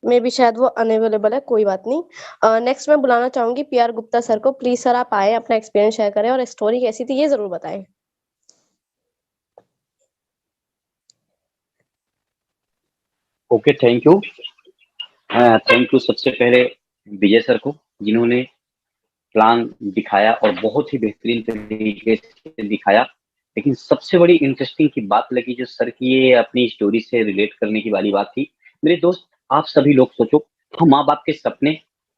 May be शायद वो unavailable है, कोई बात नहीं। नेक्स्ट मैं बुलाना चाहूंगी पीआर गुप्ता सर को। प्लीज सर आप आए, अपना एक्सपीरियंस शेयर करें और स्टोरी कैसी थी ये जरूर बताएं। Okay, thank you. Thank you सबसे पहले विजय सर को, जिन्होंने प्लान दिखाया और बहुत ही बेहतरीन तरीके से दिखाया। लेकिन सबसे बड़ी इंटरेस्टिंग की बात लगी जो सर की ये अपनी स्टोरी से रिलेट करने की वाली बात थी। मेरे दोस्त, आप सभी लोग सोचो, हम माँ बाप के सपने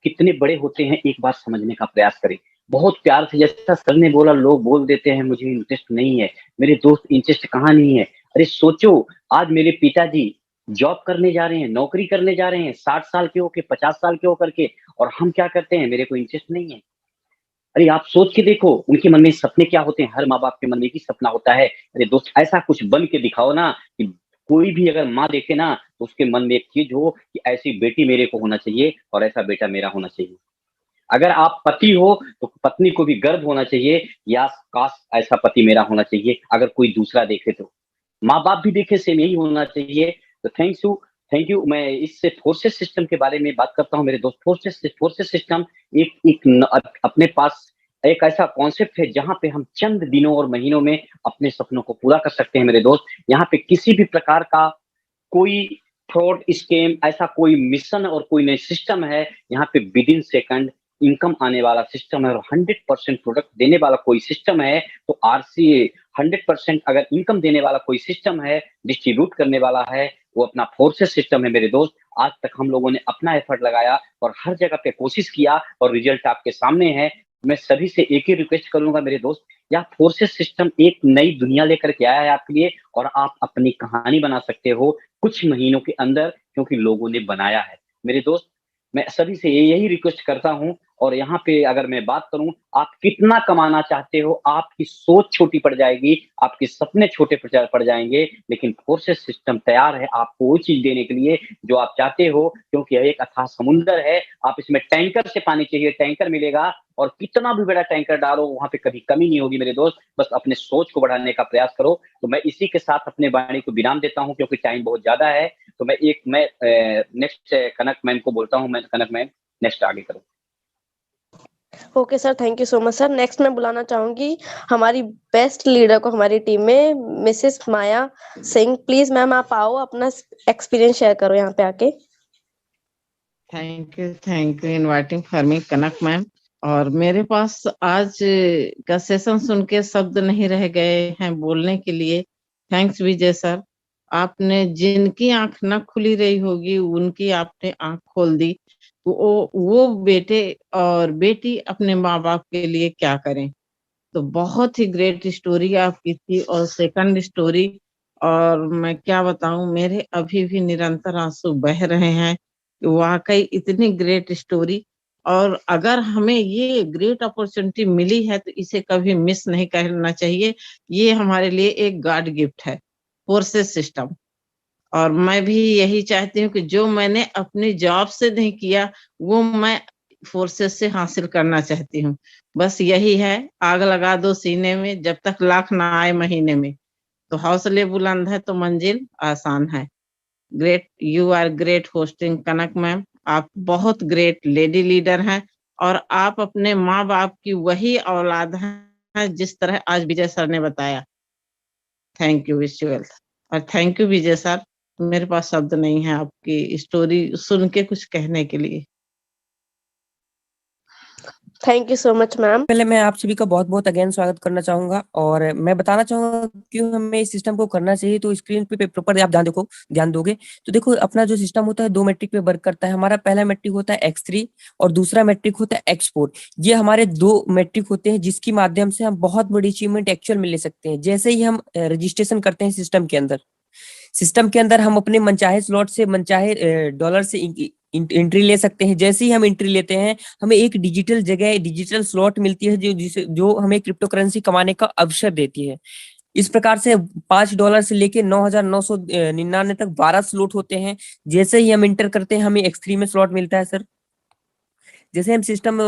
कितने बड़े होते हैं, एक बार समझने का प्रयास करें। बहुत प्यार से जैसा सर ने बोला, लोग बोल देते हैं मुझे इंटरेस्ट नहीं है। मेरे दोस्त, इंटरेस्ट कहाँ नहीं है? अरे सोचो, आज मेरे पिताजी जॉब करने जा रहे हैं, नौकरी करने जा रहे हैं, 60 साल के होके, 50 साल के होकर के, और हम क्या करते हैं? मेरे को इंटरेस्ट नहीं है। अरे आप सोच के देखो, उनके मन में सपने क्या होते हैं। हर माँ बाप के मन में एक ही सपना होता है, अरे दोस्त ऐसा कुछ बन के दिखाओ ना कि कोई भी अगर माँ देखे ना तो उसके मन में एक चीज हो कि ऐसी बेटी मेरे को होना चाहिए और ऐसा बेटा मेरा होना चाहिए। अगर आप पति हो तो पत्नी को भी गर्व होना चाहिए, या काश ऐसा पति मेरा होना चाहिए। अगर कोई दूसरा देखे तो माँ बाप भी देखे, सेम यही होना चाहिए। तो थैंक यू। मैं इससे फोर्सेस सिस्टम के बारे में बात करता हूँ मेरे दोस्त। फोर्सेस सिस्टम अपने पास एक ऐसा कॉन्सेप्ट है जहाँ पे हम चंद दिनों और महीनों में अपने सपनों को पूरा कर सकते हैं मेरे दोस्त। यहाँ पे किसी भी प्रकार का कोई फ्रॉड स्कैम, ऐसा कोई मिशन और कोई नई सिस्टम है। यहाँ पे विद इन सेकंड इनकम आने वाला सिस्टम है और 100% प्रोडक्ट देने वाला कोई सिस्टम है। तो आरसीए 100% अगर इनकम देने वाला कोई सिस्टम है, डिस्ट्रीब्यूट करने वाला है, वो अपना फोर्सेस सिस्टम है मेरे दोस्त। आज तक हम लोगों ने अपना एफर्ट लगाया और हर जगह पे कोशिश किया और रिजल्ट आपके सामने है। मैं सभी से एक ही रिक्वेस्ट करूंगा मेरे दोस्त, यह फोर्सेस सिस्टम एक नई दुनिया लेकर के आया है आपके लिए, और आप अपनी कहानी बना सकते हो कुछ महीनों के अंदर, क्योंकि लोगों ने बनाया है मेरे दोस्त। मैं सभी से यही रिक्वेस्ट करता हूं। और यहाँ पे अगर मैं बात करूं, आप कितना कमाना चाहते हो, आपकी सोच छोटी पड़ जाएगी, आपके सपने छोटे पड़ जाएंगे, लेकिन फोर्सेस सिस्टम तैयार है आपको वो चीज देने के लिए जो आप चाहते हो। क्योंकि यह एक अथाह समुंदर है, आप इसमें टैंकर से पानी चाहिए, टैंकर मिलेगा। और कितना भी बड़ा टैंकर डालो, वहां पे कभी कमी नहीं होगी मेरे दोस्त। बस अपने सोच को बढ़ाने का प्रयास करो। तो मैं इसी के साथ अपने वाणी को विराम देता हूं, क्योंकि टाइम बहुत ज्यादा है। तो मैं नेक्स्ट कनक मैम को बोलता हूं। मैं कनक मैम, नेक्स्ट आगे करो। Okay sir, thank you so much sir. Next मैं बुलाना चाहूंगी हमारी बेस्ट लीडर को हमारी टीम में, Mrs Maya Singh. Please ma'am आप आओ, अपना एक्सपीरियंस शेयर करो यहाँ पे आके। Thank you inviting for me Kanak ma'am. और मेरे पास आज का सेशन सुन के शब्द नहीं रह गए हैं बोलने के लिए। थैंक्स विजय सर, आपने जिनकी आंख न खुली रही होगी उनकी आपने आंख खोल दी। वो बेटे और बेटी अपने माँ बाप के लिए क्या करें। तो बहुत ही ग्रेट स्टोरी आपकी थी। और सेकंड स्टोरी, और मैं क्या बताऊं, मेरे अभी भी निरंतर आंसू बह रहे हैं। वाकई इतनी ग्रेट स्टोरी। और अगर हमें ये ग्रेट अपॉर्चुनिटी मिली है तो इसे कभी मिस नहीं करना चाहिए। ये हमारे लिए एक गॉड गिफ्ट है, फोर्सेस सिस्टम। और मैं भी यही चाहती हूँ कि जो मैंने अपनी जॉब से नहीं किया वो मैं फोर्सेस से हासिल करना चाहती हूँ। बस यही है, आग लगा दो सीने में जब तक लाख ना आए महीने में। तो हौसले बुलंद है तो मंजिल आसान है। Great, you are great hosting Kanak ma'am. आप बहुत ग्रेट लेडी लीडर हैं और आप अपने माँ बाप की वही औलाद हैं जिस तरह आज विजय सर ने बताया। Thank you, wish you well. और थैंक यू विजय सर, मेरे पास शब्द नहीं है आपकी स्टोरी सुन के कुछ कहने के लिए। Thank you so much ma'am. पहले मैं आप सभी का बहुत बहुत अगेन स्वागत करना चाहूंगा और मैं बताना चाहूंगा क्यों हमें इस सिस्टम को करना चाहिए। तो स्क्रीन पे प्रॉपर आप ध्यान दोगे तो देखो, अपना जो सिस्टम होता है 2 मैट्रिक पे वर्क करता है। हमारा पहला मैट्रिक होता है X3 और दूसरा मैट्रिक होता है X4। ये हमारे 2 मैट्रिक होते हैं जिसकी माध्यम से हम बहुत बड़ी अचीवमेंट एक्चुअल में ले सकते हैं। जैसे ही हम रजिस्ट्रेशन करते हैं सिस्टम के अंदर हम अपने मनचाहे स्लॉट से मनचाहे डॉलर से एंट्री ले सकते हैं। जैसे ही हम एंट्री लेते हैं हमें एक डिजिटल जगह, डिजिटल स्लॉट मिलती है जो हमें क्रिप्टो करेंसी कमाने का अवसर देती है। इस प्रकार से $5 से लेके 9,999 तक 12 स्लॉट होते हैं। जैसे ही हम इंटर करते हैं हमें X3 में स्लॉट मिलता है सर। जैसे हम सिस्टम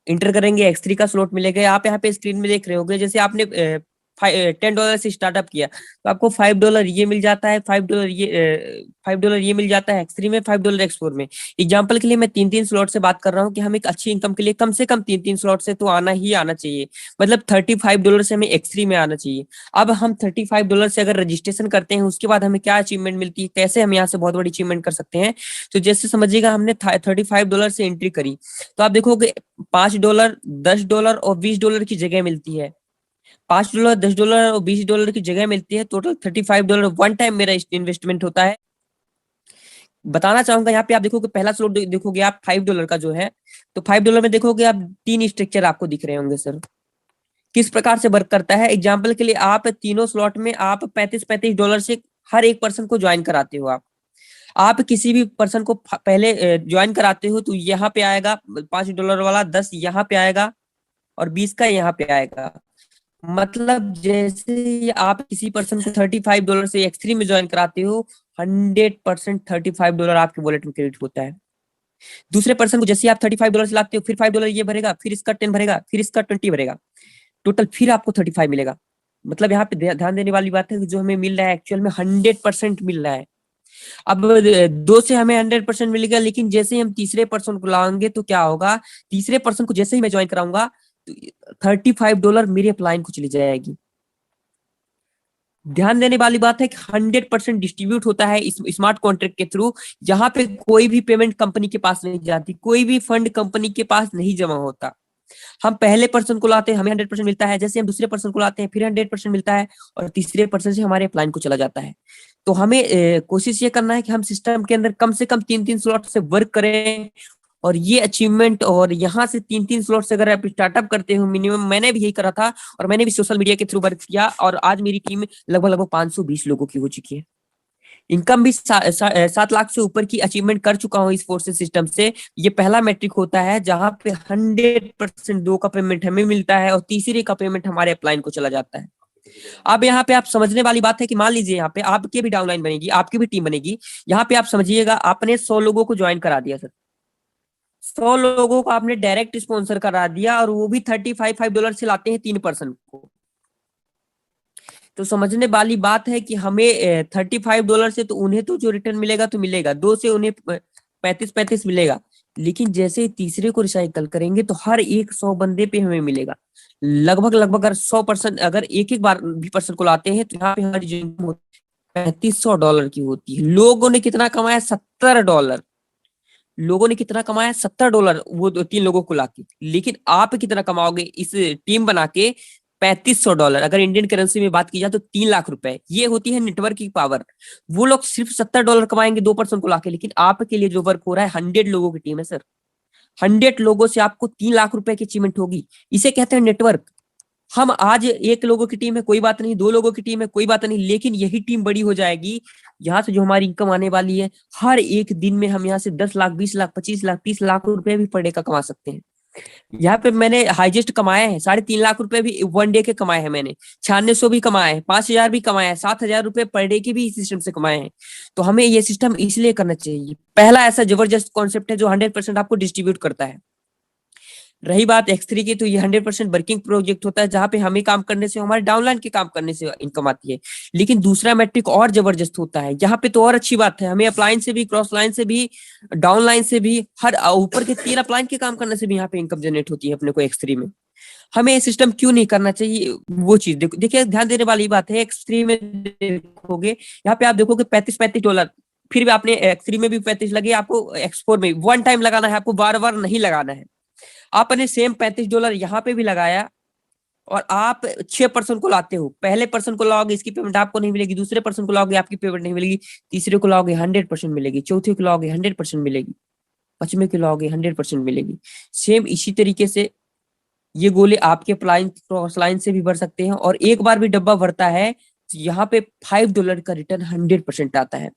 इंटर करेंगे X3 का स्लॉट मिलेगा। आप यहाँ पे स्क्रीन में देख रहे होंगे, जैसे आपने $10 से स्टार्टअप किया तो आपको $5 ये मिल जाता है, $5 ये मिल जाता है X3 में, $5 X4 में। एग्जाम्पल के लिए मैं 3-3 स्लॉट से बात कर रहा हूँ कि हम एक अच्छी इनकम के लिए कम से कम 3-3 स्लॉट से तो आना ही आना चाहिए, मतलब $35 से हमें X3 में आना चाहिए। अब हम $35 से अगर रजिस्ट्रेशन करते हैं उसके बाद हमें क्या अचीवमेंट मिलती है, कैसे हम यहाँ से बहुत बड़ी अचीवमेंट कर सकते हैं। तो जैसे समझिएगा हमने $35 से एंट्री करी तो आप देखोगे $5, $10 और $20 की जगह मिलती है। $5, $10 और $20 की जगह मिलती है, टोटल $35 वन टाइम मेरा इन्वेस्टमेंट होता है। बताना चाहूंगा यहाँ पे आप देखोगे पहला स्लॉट देखोगे आप $5 का जो है, तो $5 में देखोगे आप 3 स्ट्रक्चर आपको दिख रहे होंगे सर, किस प्रकार से वर्क करता है। एग्जाम्पल के लिए आप तीनों स्लॉट में आप $35 से हर एक पर्सन को ज्वाइन कराते हो। आप किसी भी पर्सन को पहले ज्वाइन कराते हो तो यहाँ पे आएगा $5 वाला, 10 यहाँ पे आएगा और 20 का यहाँ पे आएगा। मतलब जैसे ही आप किसी पर्सन को $35 से X3 में ज्वाइन कराते हो 100% $35 आपके वॉलेट में क्रेडिट होता है। दूसरे पर्सन को जैसे आप $35 से लाते हो फिर $5 ये भरेगा, फिर इसका 10 भरेगा, फिर इसका 20 भरेगा, टोटल फिर आपको 35 मिलेगा। मतलब यहाँ पे ध्यान देने वाली बात है कि जो हमें मिल रहा है एक्चुअल में 100% मिल रहा है। अब 2 से हमें 100% मिलेगा, लेकिन जैसे ही हम तीसरे पर्सन को लाएंगे तो क्या होगा, तीसरे पर्सन को जैसे ही मैं ज्वाइन कराऊंगा तो $35 मेरे अपलाइन को चली जाएगी। ध्यान देने वाली बात है कि 100% डिस्ट्रीब्यूट होता है इस स्मार्ट कॉन्ट्रैक्ट के थ्रू, जहां पे कोई भी पेमेंट कंपनी के पास नहीं जाती, कोई भी फंड कंपनी के पास नहीं जमा होता। हम पहले पर्सन को लाते हैं हमें 100% मिलता है, जैसे हम दूसरे पर्सन को लाते हैं फिर 100% मिलता है और तीसरे पर्सन से हमारे अपलाइन को चला जाता है। तो हमें कोशिश ये करना है कि हम सिस्टम के अंदर कम से कम 3-3 स्लॉट से वर्क करें और ये अचीवमेंट, और यहाँ से 3-3 स्लॉट से अगर आप स्टार्टअप करते हो मिनिमम, मैंने भी यही करा था और मैंने भी सोशल मीडिया के थ्रू वर्क किया और आज मेरी टीम लगभग 520 लोगों की हो चुकी है। इनकम भी 7 लाख से ऊपर की अचीवमेंट कर चुका हूँ इस फोर्सेस सिस्टम से। ये पहला मैट्रिक होता है जहां पे 100% 2 का पेमेंट हमें मिलता है और तीसरे का पेमेंट हमारे अपलाइन को चला जाता है। अब यहाँ पे आप समझने वाली बात है कि मान लीजिए यहाँ पे आपकी भी डाउनलाइन बनेगी, आपकी भी टीम बनेगी। यहाँ पे आप समझिएगा आपने 100 लोगों को ज्वाइन करा दिया सर, 100 लोगों को आपने डायरेक्ट स्पॉन्सर करा दिया और वो भी $35 से लाते हैं 3 पर्सन को। तो समझने वाली बात है कि हमें $35 से तो उन्हें तो जो रिटर्न मिलेगा तो मिलेगा, 2 से उन्हें 35 मिलेगा, लेकिन जैसे ही तीसरे को रिसाइकल करेंगे तो हर एक 100 बंदे पे हमें मिलेगा लगभग अगर 100% अगर एक बार भी पर्सन को लाते हैं तो यहाँ पे हमारी जो इनकम $3500 की होती है। लोगों ने कितना कमाया, $70। लोगों ने कितना कमाया, $70 वो 3 लोगों को लाके। लेकिन आप कितना कमाओगे इस टीम बना के, $3500। अगर इंडियन करेंसी में बात की जाए तो 3 लाख रुपए। ये होती है नेटवर्क की पावर। वो लोग सिर्फ $70 कमाएंगे 2 पर्सन को लाके, लेकिन आपके लिए जो वर्क हो रहा है 100 लोगों की टीम है सर, 100 लोगों से आपको 3 लाख रुपए की अचीवमेंट होगी। इसे कहते हैं नेटवर्क। हम आज 1 लोगों की टीम है कोई बात नहीं, 2 लोगों की टीम है कोई बात नहीं, लेकिन यही टीम बड़ी हो जाएगी। यहाँ से जो हमारी इनकम आने वाली है, हर एक दिन में हम यहाँ से 10 लाख, 20 लाख, 25 लाख, 30 लाख रुपए भी पर डे का कमा सकते हैं। यहाँ पे मैंने हाईएस्ट कमाए हैं 3.5 लाख रुपए भी वन डे के कमाए हैं मैंने, 9600 भी कमाए हैं, 5000 भी कमाए हैं, 7000 रुपए पर डे के भी इस सिस्टम से कमाए हैं। तो हमें ये सिस्टम इसलिए करना चाहिए। पहला ऐसा जबरदस्त कॉन्सेप्ट है जो 100% आपको डिस्ट्रीब्यूट करता है। रही बात X3 की, तो ये 100% वर्किंग प्रोजेक्ट होता है जहां पे हमें काम करने से, हमारे डाउनलाइन के काम करने से इनकम आती है। लेकिन दूसरा मैट्रिक और जबरदस्त होता है, यहाँ पे तो और अच्छी बात है, हमें अपलाइन से भी, क्रॉस लाइन से भी, डाउनलाइन से भी, हर ऊपर के 3 अपलाइन के काम करने से भी यहाँ पे इनकम जनरेट होती है अपने को X3 में। हमें ये सिस्टम क्यों नहीं करना चाहिए, वो चीज देखिए ध्यान देने वाली बात है। X3 में देखोगे, यहाँ पे आप देखोगे $35 फिर भी आपने X3 में भी 35 लगे, आपको X4 में वन टाइम लगाना है, आपको बार बार नहीं लगाना है। आपने सेम $35 यहाँ पे भी लगाया और आप 6 पर्सन को लाते हो। पहले पर्सन को लाओगे इसकी पेमेंट आपको नहीं मिलेगी, दूसरे पर्सन को लाओगे आपकी पेमेंट नहीं मिलेगी, तीसरे को लाओगे 100% मिलेगी, चौथे को लाओगे 100% मिलेगी, पांचवें को लाओगे 100% मिलेगी। सेम इसी तरीके से ये गोले आपके क्रॉस लाइन से भी भर सकते हैं, और एक बार भी डब्बा भरता है तो यहाँ पे $5 का रिटर्न 100% आता है।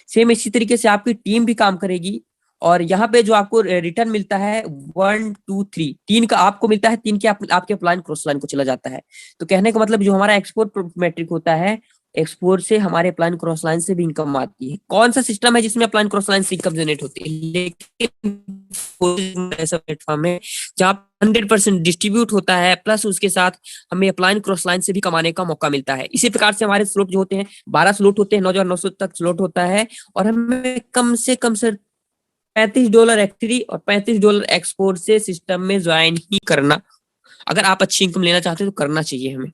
सेम इसी तरीके से आपकी टीम भी काम करेगी, और यहाँ पे जो आपको रिटर्न मिलता है 1 2 3 3 का आपको मिलता है, 3 के आपके अपलाइन क्रॉस लाइन को चला जाता है। तो कहने का मतलब जो हमारा एक्सपोर्ट मैट्रिक होता है, एक्सपोर्ट से, हमारे अप्लाइन क्रॉस लाइन से भी इनकम आती है। कौन सा सिस्टम है जिसमें अप्लाइन क्रॉस लाइन से इनकम जनरेट होती है? लेकिन ऐसा प्लेटफॉर्म है जहाँ 100% डिस्ट्रीब्यूट होता है, प्लस उसके साथ हमें अप्लाइन क्रॉस लाइन से भी कमाने का मौका मिलता है। इसी प्रकार से हमारे स्लॉट जो होते हैं 12 स्लॉट होते हैं, 9,900 तक स्लॉट होता है, और हमें कम से कम सर $35 एंट्री और $35 एक्सपोर्ट से सिस्टम में ज्वाइन ही करना, अगर आप अच्छी इनकम लेना चाहते हैं तो करना चाहिए हमें।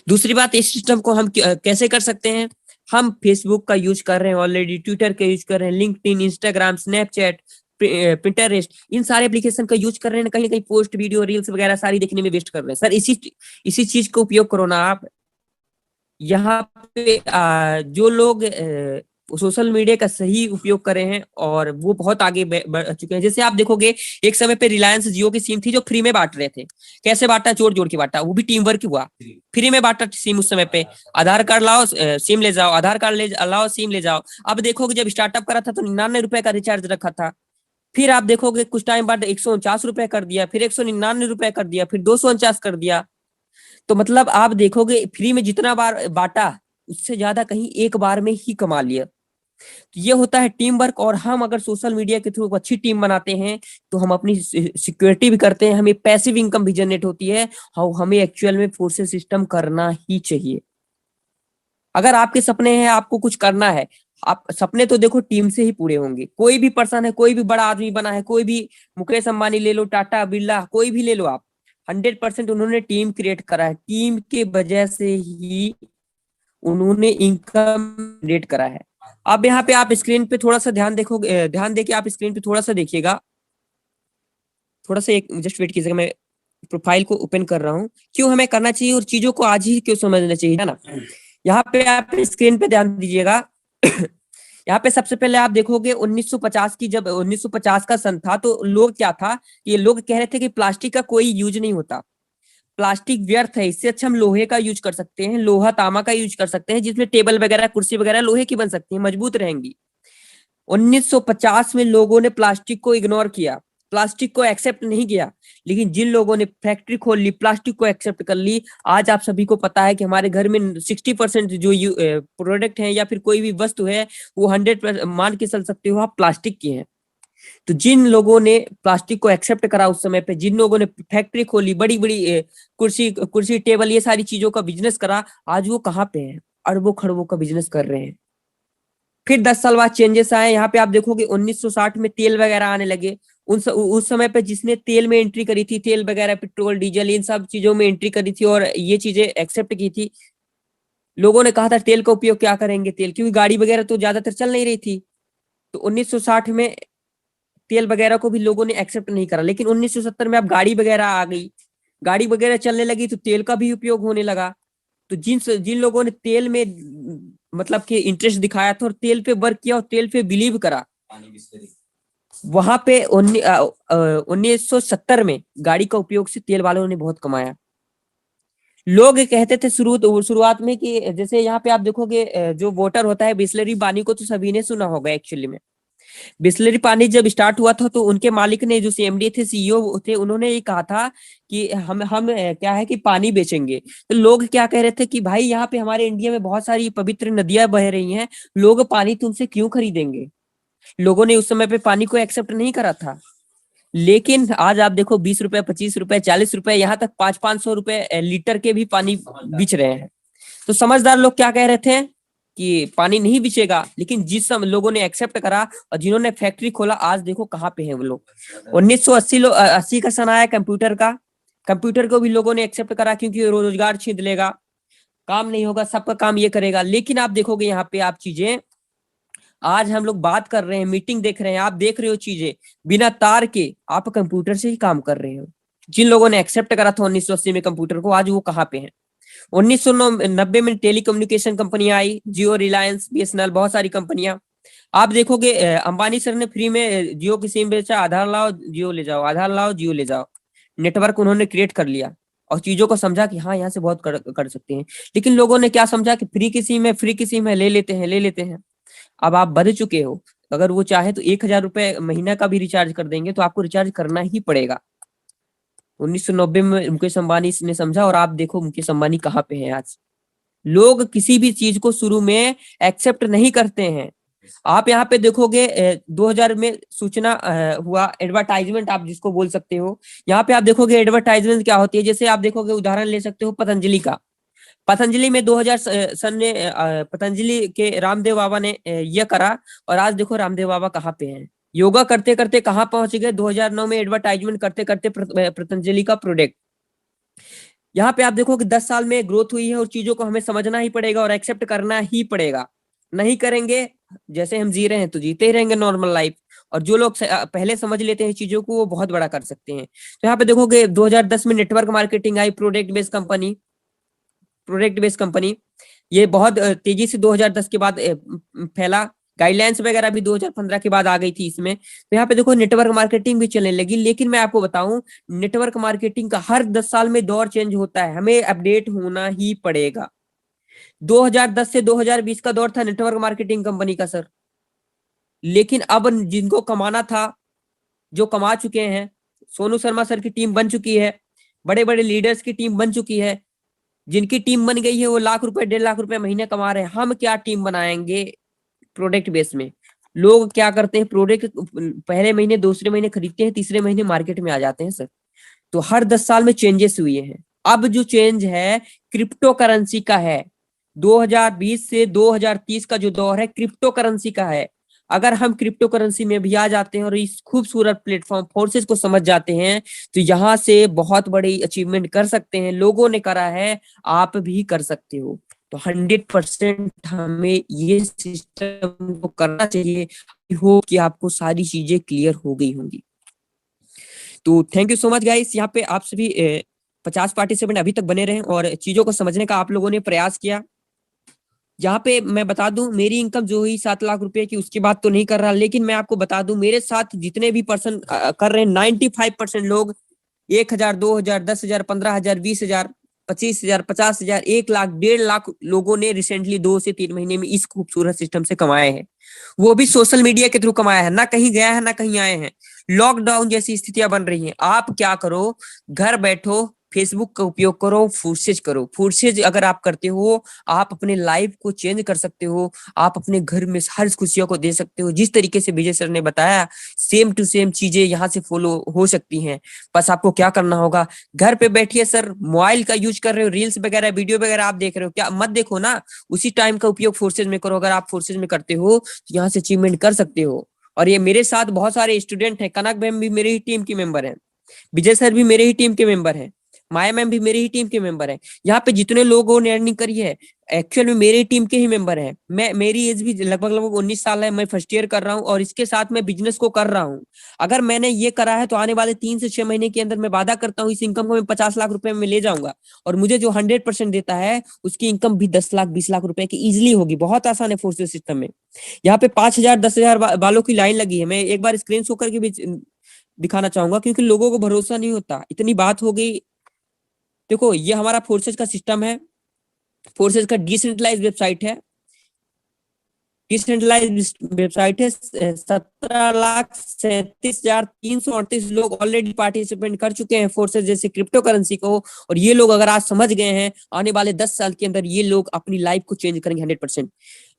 दूसरी बात, इस सिस्टम को हम कैसे कर सकते हैं? हम फेसबुक का यूज कर रहे हैं ऑलरेडी, ट्विटर का यूज कर रहे हैं, लिंक्डइन, इंस्टाग्राम, स्नैपचैट, पिंटरेस्ट, इन सारे एप्लीकेशन का यूज कर रहे हैं, कहीं ना कहीं पोस्ट, वीडियो, रील्स वगैरह सारी देखने में वेस्ट कर रहे हैं। सर इसी चीज का उपयोग करो ना आप। यहाँ पे जो लोग सोशल मीडिया का सही उपयोग कर रहे हैं और वो बहुत आगे बढ़ चुके हैं। जैसे आप देखोगे एक समय पे रिलायंस जियो की सिम थी जो फ्री में बांट रहे थे। कैसे बांटा? जोड़ जोड़ के बांटा, वो भी टीम वर्क हुआ, फ्री में बांटा सिम उस समय पे। आधार कार्ड लाओ सिम ले जाओ, आधार कार्ड ले लाओ सिम ले जाओ। अब देखोगे जब स्टार्टअप करा था तो 99 रुपए का रिचार्ज रखा था, फिर आप देखोगे कुछ टाइम बाद 149 रुपए कर दिया, फिर 199 रुपए कर दिया, फिर 249 कर दिया। तो मतलब आप देखोगे फ्री में जितना बार बांटा उससे ज्यादा कहीं एक बार में ही कमा लिया। तो ये होता है टीम वर्क। और हम अगर सोशल मीडिया के थ्रू अच्छी टीम बनाते हैं तो हम अपनी सिक्योरिटी भी करते हैं, हमें पैसिव इनकम भी जनरेट होती है, और हमें एक्चुअल में फोर्सेस सिस्टम करना ही चाहिए। अगर आपके सपने हैं, आपको कुछ करना है, आप सपने तो देखो टीम से ही पूरे होंगे। कोई भी पर्सन है, कोई भी बड़ा आदमी बना है, कोई भी मुकेश अंबानी ले लो, टाटा बिरला, कोई भी ले लो आप, 100% उन्होंने टीम क्रिएट करा है। टीम के वजह से ही उन्होंने इनकम जनरेट करा है। अब यहाँ पे आप स्क्रीन पे थोड़ा सा ध्यान देखोगे, ध्यान देके आप स्क्रीन पे थोड़ा सा देखिएगा, थोड़ा सा एक जस्ट वेट कीजिएगा, मैं प्रोफाइल को ओपन कर रहा हूँ। क्यों हमें करना चाहिए और चीजों को आज ही क्यों समझना चाहिए, है ना। यहाँ पे आप स्क्रीन पे ध्यान दीजिएगा। यहाँ पे सबसे पहले आप देखोगे 1950 की, जब 1950 का सन था तो लोग क्या था, ये लोग कह रहे थे कि प्लास्टिक का कोई यूज नहीं होता, प्लास्टिक व्यर्थ है, इससे अच्छा हम लोहे का यूज कर सकते हैं, लोहा तांबा का यूज कर सकते हैं, जिसमें टेबल वगैरह कुर्सी वगैरह लोहे की बन सकती है, मजबूत रहेंगी। 1950 में लोगों ने प्लास्टिक को इग्नोर किया, प्लास्टिक को एक्सेप्ट नहीं किया, लेकिन जिन लोगों ने फैक्ट्री खोल ली, प्लास्टिक को एक्सेप्ट कर ली, आज आप सभी को पता है कि हमारे घर में 60% जो प्रोडक्ट है या फिर कोई भी वस्तु है वो 100% मान के चल सकते हो आप प्लास्टिक की है। तो जिन लोगों ने प्लास्टिक को एक्सेप्ट करा उस समय पे, जिन लोगों ने फैक्ट्री खोली, बड़ी बड़ी कुर्सी टेबल ये सारी चीजों का बिजनेस करा, आज वो कहाँ पे हैं? अरबों खरबों का बिजनेस कर रहे हैं। फिर 10 साल बाद चेंजेस आए। यहाँ पे आप देखोगे 1960 में तेल वगैरह आने लगे। उस समय पे जिसने तेल में एंट्री करी थी, तेल वगैरह, पेट्रोल, डीजल, इन सब चीजों में एंट्री करी थी और ये चीजें एक्सेप्ट की थी, लोगों ने कहा था तेल का उपयोग क्या करेंगे, तेल, क्योंकि गाड़ी वगैरह तो ज्यादातर चल नहीं रही थी। तो 1960 में तेल वगैरह को भी लोगों ने एक्सेप्ट नहीं करा। लेकिन 1970 में अब गाड़ी वगैरह आ गई, गाड़ी वगैरह चलने लगी तो तेल का भी उपयोग होने लगा। तो जिन लोगों ने तेल में मतलब कि इंटरेस्ट दिखाया था और तेल पे वर्क किया और तेल पे बिलीव करा, वहां पे 1970 में गाड़ी का उपयोग से तेल वालों ने बहुत कमाया। लोग कहते थे शुरुआत में कि जैसे यहाँ पे आप देखोगे जो वाटर होता है, बिस्लरी पानी को तो सभी ने सुना होगा। एक्चुअली में बिस्लरी पानी जब स्टार्ट हुआ था तो उनके मालिक ने, जो सीएमडी थे, सीईओ थे, उन्होंने ये कहा था कि हम क्या है कि पानी बेचेंगे। तो लोग क्या कह रहे थे कि भाई यहाँ पे हमारे इंडिया में बहुत सारी पवित्र नदियां बह रही हैं, लोग पानी तुमसे क्यों खरीदेंगे। लोगों ने उस समय पे पानी को एक्सेप्ट नहीं करा था। लेकिन आज आप देखो 20 रुपए, 25 रुपए, 40 रुपए, यहाँ तक 500-500 रुपए लीटर के भी पानी बिच रहे हैं। तो समझदार लोग क्या कह रहे थे कि पानी नहीं बिचेगा, लेकिन जिस सब लोगों ने एक्सेप्ट करा और जिन्होंने फैक्ट्री खोला, आज देखो कहाँ पे हैं वो लोग। 1980 का सन आया कंप्यूटर का, कंप्यूटर को भी लोगों ने एक्सेप्ट करा क्योंकि रोजगार छीन लेगा, काम नहीं होगा, सबका काम ये करेगा। लेकिन आप देखोगे यहाँ पे आप चीजें, आज हम लोग बात कर रहे हैं, मीटिंग देख रहे हैं, आप देख रहे हो चीजें बिना तार के, आप कंप्यूटर से ही काम कर रहे हो। जिन लोगों ने एक्सेप्ट करा था 1980 में कंप्यूटर को, आज वो कहाँ पे हैं। 1990 में टेलीकम्युनिकेशन कंपनियां आई, जियो, रिलायंस, बीएसएनएल, बहुत सारी कंपनियां। आप देखोगे अंबानी सर ने फ्री में जियो की सिम बेचा, आधार लाओ जियो ले जाओ, आधार लाओ जियो ले जाओ। नेटवर्क उन्होंने क्रिएट कर लिया और चीजों को समझा कि हाँ यहाँ से बहुत कर सकते हैं। लेकिन लोगों ने क्या समझा कि फ्री की सिम है, फ्री की सिम है, ले लेते हैं। अब आप बढ़ चुके हो, अगर वो चाहे तो 1,000 रुपए महीना का भी रिचार्ज कर देंगे, तो आपको रिचार्ज करना ही पड़ेगा। 1990 में मुकेश अंबानी ने समझा और आप देखो मुकेश अंबानी कहाँ पे है आज। लोग किसी भी चीज को शुरू में एक्सेप्ट नहीं करते हैं। आप यहाँ पे देखोगे 2000 में सूचना हुआ, एडवर्टाइजमेंट आप जिसको बोल सकते हो। यहाँ पे आप देखोगे एडवर्टाइजमेंट क्या होती है, जैसे आप देखोगे उदाहरण ले सकते हो पतंजलि का। पतंजलि में 2000 सन ने पतंजलि के रामदेव बाबा ने यह करा, और आज देखो रामदेव बाबा कहाँ पे हैं, योगा करते करते कहाँ पहुंच गए, 2009 में एडवर्टाइजमेंट करते करते पतंजलि का प्रोडक्ट। यहाँ पे आप देखो कि 10 साल में ग्रोथ हुई है, और चीजों को हमें समझना ही पड़ेगा और एक्सेप्ट करना ही पड़ेगा। नहीं करेंगे, जैसे हम जी रहे हैं तो जीते ही रहेंगे नॉर्मल लाइफ। और जो लोग पहले समझ लेते हैं चीजों को, वो बहुत बड़ा कर सकते हैं। तो यहाँ पे देखोगे 2010 में network marketing I, product based company. ये बहुत तेजी से 2010 के बाद फैला। गाइडलाइंस वगैरह भी 2015 के बाद आ गई थी इसमें। तो यहाँ पे देखो नेटवर्क मार्केटिंग भी चलने लगी। लेकिन मैं आपको बताऊं, नेटवर्क मार्केटिंग का हर 10 साल में दौर चेंज होता है, हमें अपडेट होना ही पड़ेगा। 2010 से 2020 का दौर था नेटवर्क मार्केटिंग कंपनी का सर। लेकिन अब जिनको कमाना था, जो कमा चुके हैं, सोनू शर्मा सर की टीम बन चुकी है, बड़े बड़े लीडर्स की टीम बन चुकी है, जिनकी टीम बन गई है वो लाख रुपए 1.5 लाख रुपए महीने कमा रहे हैं। हम क्या टीम बनाएंगे प्रोडक्ट बेस में? लोग क्या करते हैं, प्रोडक्ट पहले महीने दूसरे महीने खरीदते हैं, तीसरे महीने मार्केट में आ जाते हैं सर। तो हर 10 साल में चेंजेस हुए हैं। अब जो चेंज है क्रिप्टो करेंसी का है। 2020 से 2030 का जो दौर है क्रिप्टो करेंसी का है। अगर हम क्रिप्टो करेंसी में भी आ जाते हैं और इस खूबसूरत प्लेटफॉर्म फोर्सेस को समझ जाते हैं, तो यहाँ से बहुत बड़ी अचीवमेंट कर सकते हैं। लोगों ने करा है, आप भी कर सकते हो। तो 100% हमें ये सिस्टम को करना चाहिए। आई होप कि आपको सारी चीजें क्लियर हो गई होंगी। तो thank you so much guys. यहाँ पे आप सभी 50 पार्टिसिपेंट अभी तक बने रहे और चीजों को समझने का आप लोगों ने प्रयास किया। यहाँ पे मैं बता दूं, मेरी इनकम जो हुई 7 लाख रुपए की, उसकी बात तो नहीं कर रहा, लेकिन मैं आपको बता दूं मेरे साथ जितने भी पर्सन कर रहे हैं 95% लोग 1,000, 2,000, 10,000, 15,000, 20,000, 25,000, 50,000, 1 लाख, 1.5 लाख लोगों ने रिसेंटली 2 से 3 महीने में इस खूबसूरत सिस्टम से कमाए हैं। वो भी सोशल मीडिया के थ्रू कमाया है, ना कहीं गया है ना कहीं आए हैं। लॉकडाउन जैसी स्थितियां बन रही हैं, आप क्या करो, घर बैठो, फेसबुक का उपयोग करो, फूडसेज करो। फूडसेज अगर आप करते हो, आप अपने लाइफ को चेंज कर सकते हो। आप अपने घर में हर खुशियों को दे सकते हो। जिस तरीके से विजय सर ने बताया, सेम टू सेम चीजें यहाँ से फॉलो हो सकती हैं। बस आपको क्या करना होगा, घर पे बैठिए सर, मोबाइल का यूज कर रहे हो, रील्स वगैरह वीडियो वगैरह आप देख रहे हो, क्या मत देखो ना, उसी टाइम का उपयोग फोर्सेज में करो। अगर आप फोर्सेज में करते हो तो यहाँ से अचीवमेंट कर सकते हो। और ये मेरे साथ बहुत सारे स्टूडेंट हैं। कनक मैम भी मेरी ही टीम की मेंबर है, विजय सर भी मेरे ही टीम के मेंबर हैं, माया मैम भी मेरी ही टीम के मेंबर है। यहाँ पे जितने लोगों ने अर्निंग करी है एक्चुअल में मेरी टीम के ही मेंबर हैं। मेरी एज भी लगभग 19 साल है, मैं फर्स्ट ईयर कर रहा हूँ और इसके साथ मैं बिजनेस को कर रहा हूँ। अगर मैंने ये करा है तो आने वाले 3 से 6 महीने के अंदर मैं वादा करता हूँ इस इनकम को मैं 50 लाख रुपए में ले जाऊंगा। और मुझे जो 100% देता है उसकी इनकम भी 10 लाख 20 लाख रुपए की इजिली होगी। बहुत आसान है फोर्सेज सिस्टम में। यहाँ पे 5,000 10,000 वालों की लाइन लगी है। मैं एक बार स्क्रीन शो करके भी दिखाना चाहूंगा, क्योंकि लोगों को भरोसा नहीं होता। इतनी बात हो गई। देखो ये हमारा फोर्सेज का सिस्टम है। फोर्सेज का डिसेंट्रलाइज वेबसाइट है, डिसेंट्रलाइज वेबसाइट है। 17,37,338 लोग ऑलरेडी पार्टिसिपेंट कर चुके हैं फोर्सेज जैसे क्रिप्टो करेंसी को। और ये लोग अगर आज समझ गए हैं, आने वाले 10 साल के अंदर ये लोग अपनी लाइफ को चेंज करेंगे 100%।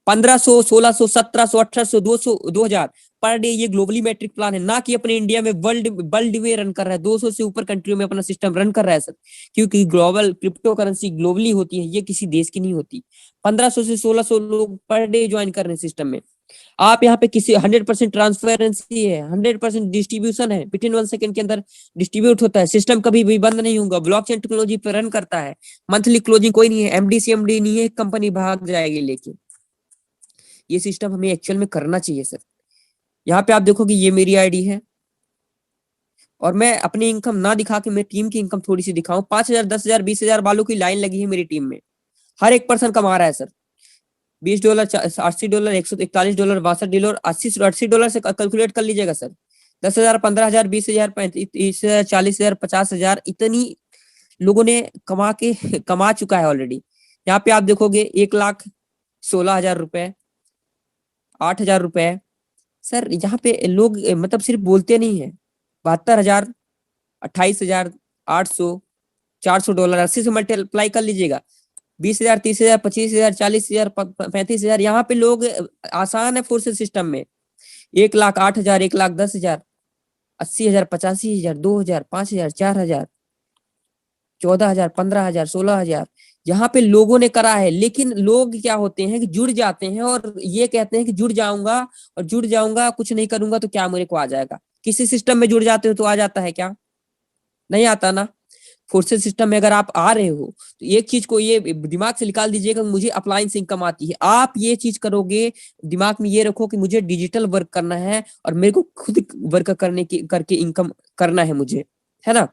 1500, 1600, 1700, 1800, 200, 2000 पर डे ये ग्लोबली मैट्रिक प्लान है, ना कि अपने इंडिया में वर्ल्ड में रन कर रहा है। 200 से ऊपर कंट्रियों में अपना सिस्टम रन कर रहा है सर, क्योंकि ग्लोबल क्रिप्टो करेंसी ग्लोबली होती है, ये किसी देश की नहीं होती। 1500 से 1600 लोग पर डे ज्वाइन कर रहे हैं सिस्टम में। आप यहाँ पे किसी 100% ट्रांसपेरेंसी है, 100% डिस्ट्रीब्यूशन है, विद इन 1 सेकंड के अंदर डिस्ट्रीब्यूट होता है। सिस्टम कभी भी बंद नहीं होगा, ब्लॉकचेन टेक्नोलॉजी पे रन करता है। मंथली क्लोजिंग कोई नहीं है, एमडी सीएमडी नहीं है, कंपनी भाग जाएगी। लेकिन ये सिस्टम हमें एक्चुअल में करना चाहिए सर। यहाँ पे आप देखो कि ये मेरी आईडी है और मैं अपनी इनकम ना दिखा के मैं टीम की इनकम थोड़ी सी दिखाऊं। 5,000 10,000 20,000 वालों की लाइन लगी है मेरी टीम में। हर एक पर्सन कमा रहा है सर। $20, $80, $141, $62, $80 से कैलकुलेट कर लीजिएगा सर। 10,000, 15,000, 20,000, 35,000, 40,000, 50,000 इतनी लोगों ने कमा चुका है ऑलरेडी। यहाँ पे आप देखोगे 1,16,000 रुपए, 8,000 रुपए। सर यहाँ पे लोग मतलब सिर्फ बोलते नहीं है। 72,000, 28,000, 800, $400, 80 से मल्टीप्लाई कर लीजिएगा। 20,000, 30,000, 25,000, 40,000, 35,000। यहाँ पे लोग आसान है फोर्सेस सिस्टम में। 1,08,000, 1,10,000, 80,000, 85,000, 2,000, 5,000, 4,000, 14,000, 15,000, 16,000 यहाँ पे लोगों ने करा है। लेकिन लोग क्या होते हैं कि जुड़ जाते हैं और ये कहते हैं कि जुड़ जाऊंगा, और जुड़ जाऊंगा, कुछ नहीं करूंगा तो क्या मेरे को आ जाएगा। किसी सिस्टम में जुड़ जाते हो तो आ जाता है क्या? नहीं आता ना। फोर्सेस सिस्टम में अगर आप आ रहे हो तो एक चीज को ये दिमाग से निकाल दीजिएगा, मुझे अप्लायंस इनकम आती है। आप ये चीज करोगे, दिमाग में ये रखो कि मुझे डिजिटल वर्क करना है और मेरे को खुद वर्क करके इनकम करना है मुझे, है ना।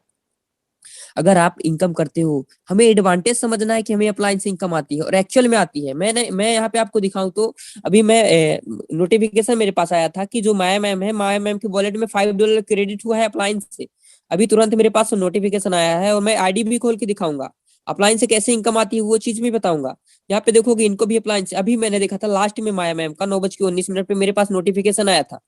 अगर आप इनकम करते हो, हमें एडवांटेज समझना है कि हमें अप्लायंस इनकम आती है और एक्चुअल में आती है। मैं यहाँ पे आपको दिखाऊं तो अभी मैं नोटिफिकेशन मेरे पास आया था कि जो माया मैम है, माया मैम के वॉलेट में $5 क्रेडिट हुआ है अप्लायंस से। अभी तुरंत मेरे पास नोटिफिकेशन आया है और मैं आईडी भी खोल के दिखाऊंगा। अप्लायंस से कैसे इनकम आती है वो चीज भी बताऊंगा। यहाँ पे देखोगे इनको भी अप्लायंस, अभी मैंने देखा था लास्ट में माया मैम का 9:19 पे मेरे पास नोटिफिकेशन आया था।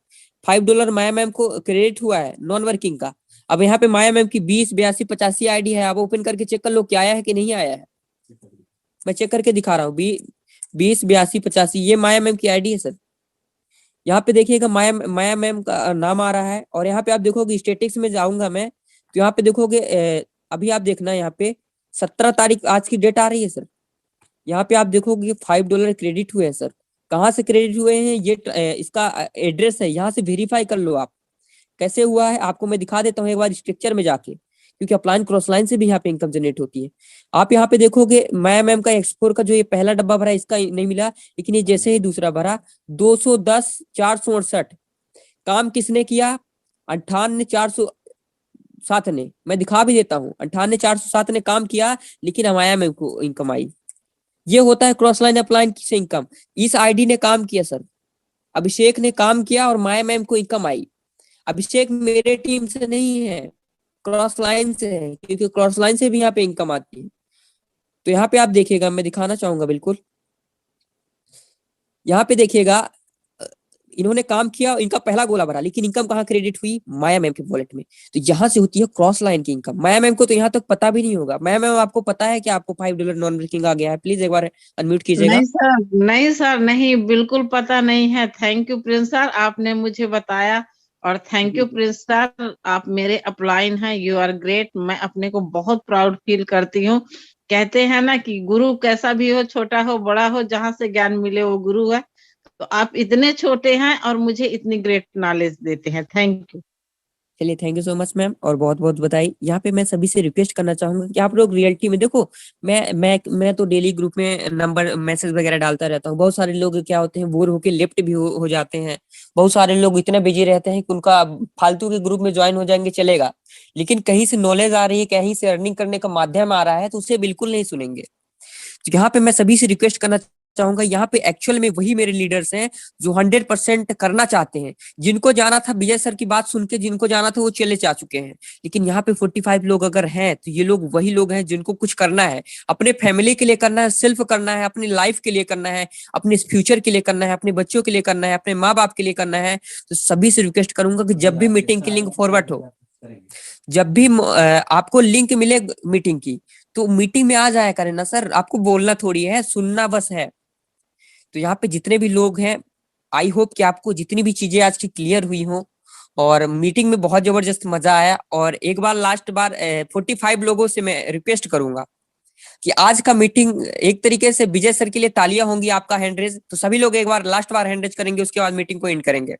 $5 माया मैम को क्रेडिट हुआ है नॉन वर्किंग का। अब यहाँ पे माया मैम की 20, 82, 85 आईडी है। आप ओपन करके चेक कर लो कि आया है कि नहीं आया है। मैं चेक करके दिखा रहा हूँ। 20, 82, 85 ये माया मैम की आईडी है सर। यहाँ पे देखिएगा माया मैम का नाम आ रहा है। और यहाँ पे आप देखोगे स्टेटिक्स में जाऊंगा मैं, तो यहाँ पे देखोगे अभी आप देखना यहाँ पे 17 तारीख आज की डेट आ रही है सर। यहाँ पे आप देखोगे $5 क्रेडिट हुए हैं सर। कहाँ से क्रेडिट हुए हैं ये इसका एड्रेस है, यहाँ से वेरीफाई कर लो आप कैसे हुआ है। आपको मैं दिखा देता हूँ एक बार स्ट्रक्चर में जाके, क्योंकि अपलाइन क्रॉस लाइन से भी यहाँ पे इनकम जनरेट होती है। आप यहाँ पे देखोगे माया मैम का एक्सप्लोर का जो ये पहला डब्बा भरा इसका नहीं मिला, लेकिन ये जैसे ही दूसरा भरा 210, 468 काम किसने किया? 98,407 ने। मैं दिखा भी देता हूँ, 98,407 ने काम किया, लेकिन माया मैम को इनकम आई। ये होता है क्रॉस लाइन अपलाइन से इनकम। इस आईडी ने काम किया सर, अभिषेक ने काम किया और माया मैम को इनकम आई। अभिषेक मेरे टीम से नहीं है, क्रॉस लाइन से है, क्योंकि क्रॉस लाइन से भी यहाँ पे इनकम आती है। तो यहाँ पे आप देखिएगा, मैं दिखाना चाहूंगा बिल्कुल। यहाँ पे देखिएगा इन्होंने काम किया, इनका पहला गोला भरा, लेकिन इनकम कहाँ क्रेडिट हुई? माया मैम के वॉलेट में। तो यहाँ से होती है क्रॉस लाइन की इनकम। माया मैम को तो यहाँ तक पता भी नहीं होगा। माया मैम आपको पता है कि आपको $5 नॉन वर्किंग आ गया है? प्लीज एक बार अनम्यूट कीजिएगा। नहीं सर, नहीं सर, नहीं, बिल्कुल पता नहीं है। थैंक यू प्रिंस सर, आपने मुझे बताया। और थैंक यू प्रिंस सर, आप मेरे अपलाइन हैं। You are great. मैं अपने को बहुत प्राउड फील करती हूँ। कहते हैं ना कि गुरु कैसा भी हो, छोटा हो बड़ा हो, जहां से ज्ञान मिले वो गुरु है। तो आप इतने छोटे हैं और मुझे इतनी ग्रेट नॉलेज देते हैं। Thank you. चलिए, thank you so much ma'am, और बहुत बहुत बधाई। यहाँ पे मैं सभी से रिक्वेस्ट करना चाहूंगा कि आप लोग रियलिटी में देखो, मैं तो डेली ग्रुप में नंबर मैसेज वगैरह डालता रहता हूँ। बहुत सारे लोग क्या होते हैं, बोर होके लेफ्ट भी हो जाते हैं। बहुत सारे लोग इतने बिजी रहते हैं कि उनका फालतू के ग्रुप में ज्वाइन हो जाएंगे चलेगा, लेकिन कहीं से नॉलेज आ रही है, कहीं से अर्निंग करने का माध्यम आ रहा है, तो उसे बिल्कुल नहीं सुनेंगे। यहाँ पे मैं सभी से रिक्वेस्ट करना चाहूंगा, यहाँ पे एक्चुअल में वही मेरे लीडर्स हैं जो 100% करना चाहते हैं। जिनको जाना था विजय सर की बात सुन के, जिनको जाना था वो चले जा चुके हैं। लेकिन यहाँ पे 45 लोग अगर हैं तो ये लोग वही लोग हैं जिनको कुछ करना है, अपने फैमिली के लिए करना है, सेल्फ करना है, अपनी लाइफ के लिए करना है, अपने फ्यूचर के लिए करना है, अपने बच्चों के लिए करना है, अपने माँ बाप के लिए करना है। तो सभी से रिक्वेस्ट करूंगा कि जब भी मीटिंग की लिंक फॉरवर्ड हो, जब भी आपको लिंक मिले मीटिंग की, तो मीटिंग में आ जाया करें ना सर। आपको बोलना थोड़ी है, सुनना बस है। तो यहाँ पे जितने भी लोग हैं, आई होप कि आपको जितनी भी चीजें आज की क्लियर हुई हो, और मीटिंग में बहुत जबरदस्त मजा आया। और एक बार लास्ट बार 45 लोगों से मैं रिक्वेस्ट करूंगा कि आज का मीटिंग एक तरीके से विजय सर के लिए तालियां होंगी, आपका हैंड रेज। तो सभी लोग एक बार लास्ट बार हैंड रेज करेंगे, उसके बाद मीटिंग को एंड करेंगे।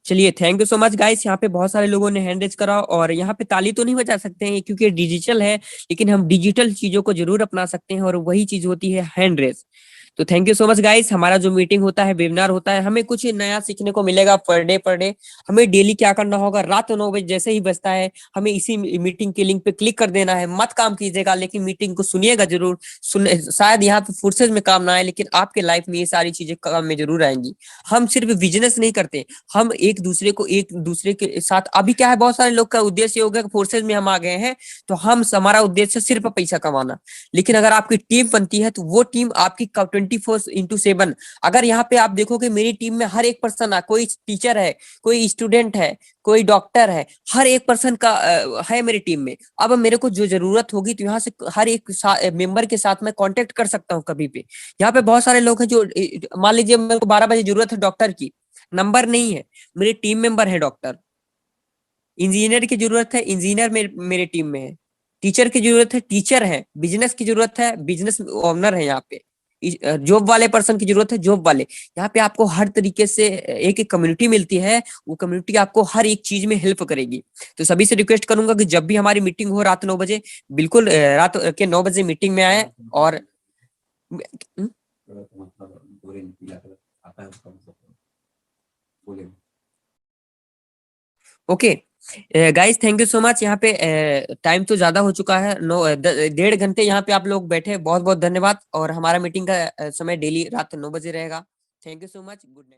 चलिए, thank you so much guys. यहाँ पे बहुत सारे लोगों ने हैंड रेज करा, और यहाँ पे ताली तो नहीं बजा सकते हैं क्योंकि डिजिटल है, लेकिन हम डिजिटल चीजों को जरूर अपना सकते हैं, और वही चीज होती है हैंड रेज। तो thank you so much guys. हमारा जो मीटिंग होता है, वेबिनार होता है, हमें कुछ नया सीखने को मिलेगा पर डे। हमें डेली क्या करना होगा, रात 9 बजे जैसे ही बजता है, हमें इसी मीटिंग के लिंक पे क्लिक कर देना है। मत काम कीजिएगा, लेकिन मीटिंग को सुनिएगा जरूर। शायद यहाँ पे फुर्सत में काम ना आए, लेकिन आपके लाइफ में ये सारी चीजें काम में जरूर आएंगी। हम सिर्फ बिजनेस नहीं करते, हम एक दूसरे के साथ, अभी क्या है, बहुत सारे लोग का उद्देश्य हो गया फोर्सेज में हम आ गए हैं, तो हमारा उद्देश्य सिर्फ पैसा कमाना। लेकिन अगर आपकी टीम बनती है तो वो टीम आपकी 24/7। अगर यहाँ पे आप देखोगे मेरी टीम में हर एक पर्सन है, कोई टीचर है, कोई स्टूडेंट है, कोई डॉक्टर है, हर एक पर्सन का है मेरी टीम में। अब मेरे को जो जरूरत होगी तो यहाँ से हर एक मेंबर के साथ मैं कांटेक्ट कर सकता हूँ कभी भी। यहाँ पे बहुत सारे लोग हैं जो मान लीजिए मेरे को 12 बजे जरूरत है डॉक्टर की, नंबर नहीं है, मेरे टीम मेंबर है डॉक्टर। इंजीनियर की जरूरत है, इंजीनियर मेरे टीम में है। टीचर की जरूरत है, टीचर है। बिजनेस की जरूरत है, बिजनेस ओनर है। यहाँ पे जॉब वाले पर्सन की जरूरत है, जॉब वाले। यहाँ पे आपको हर तरीके से एक एक कम्युनिटी मिलती है, वो कम्युनिटी आपको हर एक चीज में हेल्प करेगी। तो सभी से रिक्वेस्ट करूंगा कि जब भी हमारी मीटिंग हो रात 9 बजे, बिल्कुल रात के 9 बजे मीटिंग में आए। और okay guys, thank you so much. यहाँ पे टाइम तो ज्यादा हो चुका है, 1.5 घंटे यहाँ पे आप लोग बैठे, बहुत बहुत धन्यवाद। और हमारा मीटिंग का समय डेली रात 9 बजे रहेगा। Thank you so much, good night.